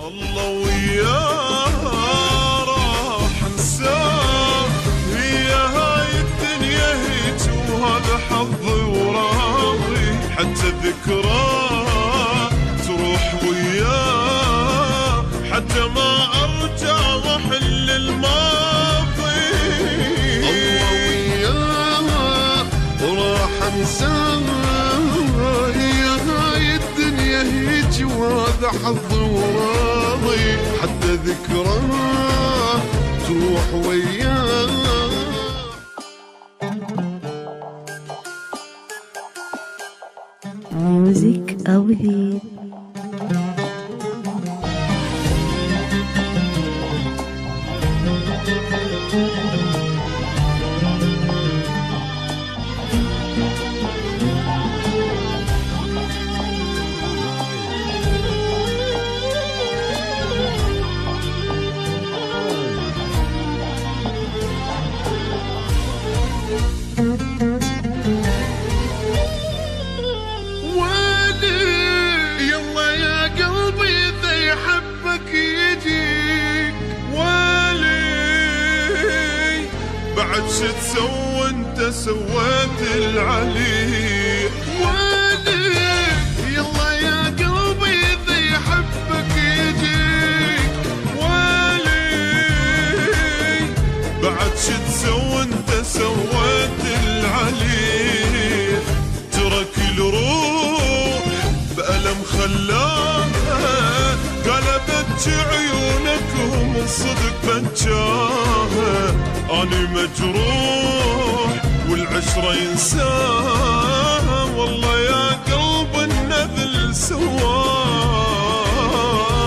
الله وياه راح انساه، هي هاي الدنيا هيج وهذا حظي وراضي، حتى الذكرى تروح وياه، حتى ما ارجع واحل الماضي. الله وياه وراح انساه، هي هاي الدنيا هيج وهذا حظي وراضي، حتى ذكراه تروح وياه. ميوزك أودي. بعد شو تسوي انت سويت العلي، ويلي يلا يا قلبي اذا يحبك يجيك، ويلي بعد شو تسوي انت سويت العلي، ترك الروح بألم خلاها، قلبت عيونك ومن صدق بنجاها، أنا مجروح والعشرة ينساها، والله يا قلب النذل سواه،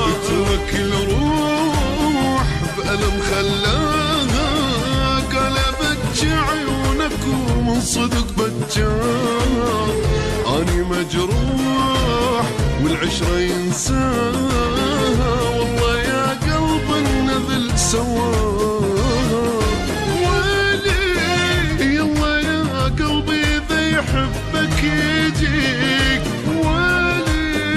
اترك الروح بألم خلاها، قلبت عيونك ومن صدق بجاها، أنا مجروح والعشرة ينساها، والله يا قلب النذل سواه. يحبك يجيك، ولي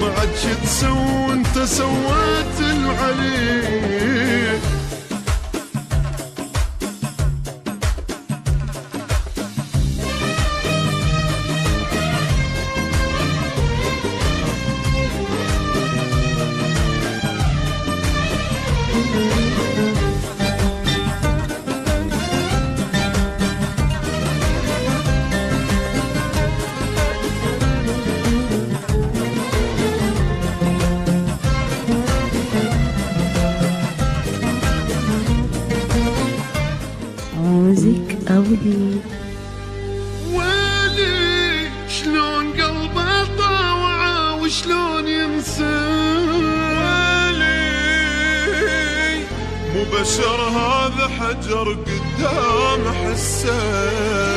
بعد شو تسوي انت سويت العليك. ميوزك أودي. ويلي شلون قلبه طاوعه وشلون ينسى، ويلي مو بشر هذا حجر قدام حسه،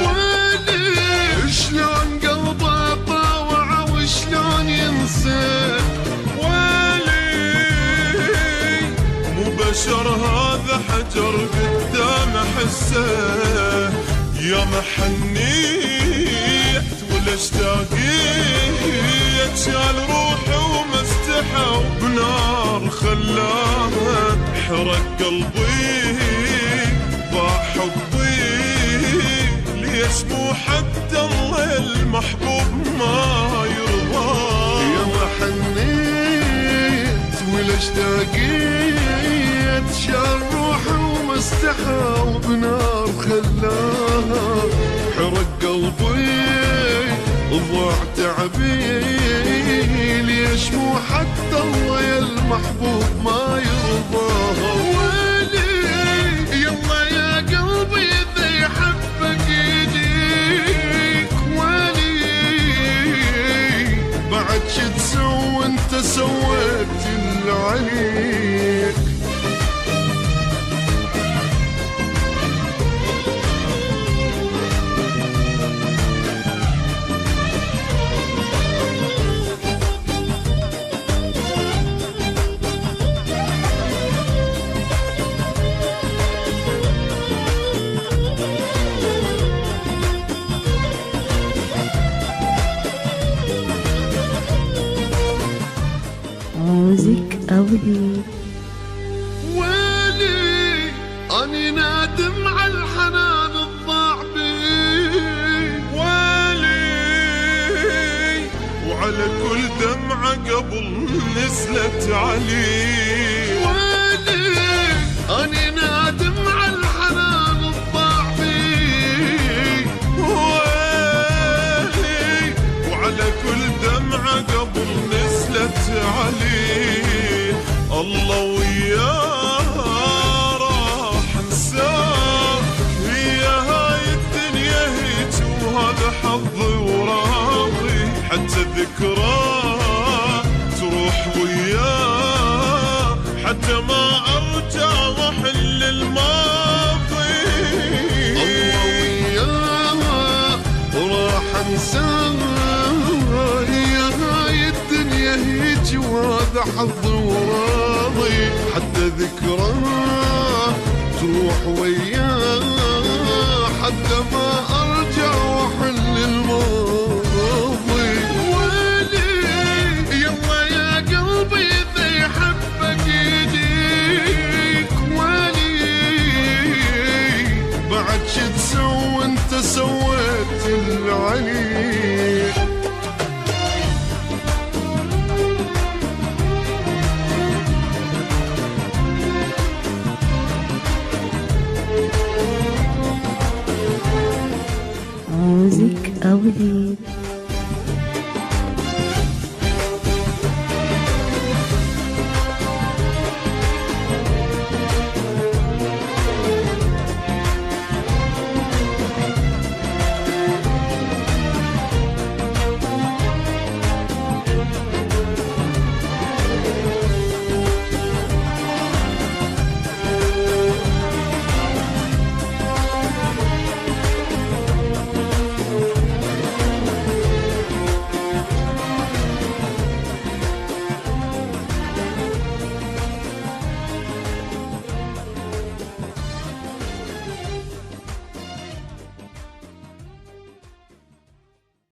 ويلي شلون قلبه طاوعه وشلون ينسى، ويلي مو بشر هذا حجر قدام حسه، يا ما حنيت ولا اشتاقيت، شال روحي ومستحى وبنار خلاها، حرق قلبي ضاع حبي، ليش مو حتى الله المحبوب ما يرضى، يا ما حنيت ولا اشتاقيت، شال روحي ومستحى وبنار خلاها، حرق قلبي ضاع تعبي، ليش مو حتى الله يا المحبوب ما يرضاها. ويلي يلا يا قلبي اذا يحبك يجيك، ويلي بعد شو تسوي انت سويت العليك. ميوزك أولي. ويلي أني نادم على الحنان الضاع بي، ويلي وعلى كل دمعة قبل نزلت علي. ويلي أني نادم على الحنان الضاع بي، ويلي وعلى كل دمعة قبل نزلت علي. الله وياه راح انساه، هي هاي الدنيا هيج وهذا حظي وراضي، حتى ذكراه تروح وياه، حتى ما ارجع واحل الماضي. الله وياه وراح انساه، هي هاي الدنيا هيج وهذا حظ وراضي، حتى ذكراه تروح وياه، حتى ما ارجع واحل الماضي. ويلي يلا يا قلبي اذا يحبك يجيك، ويلي بعد شو تسوي انت سويت اللي عليك. ميوزك أولي.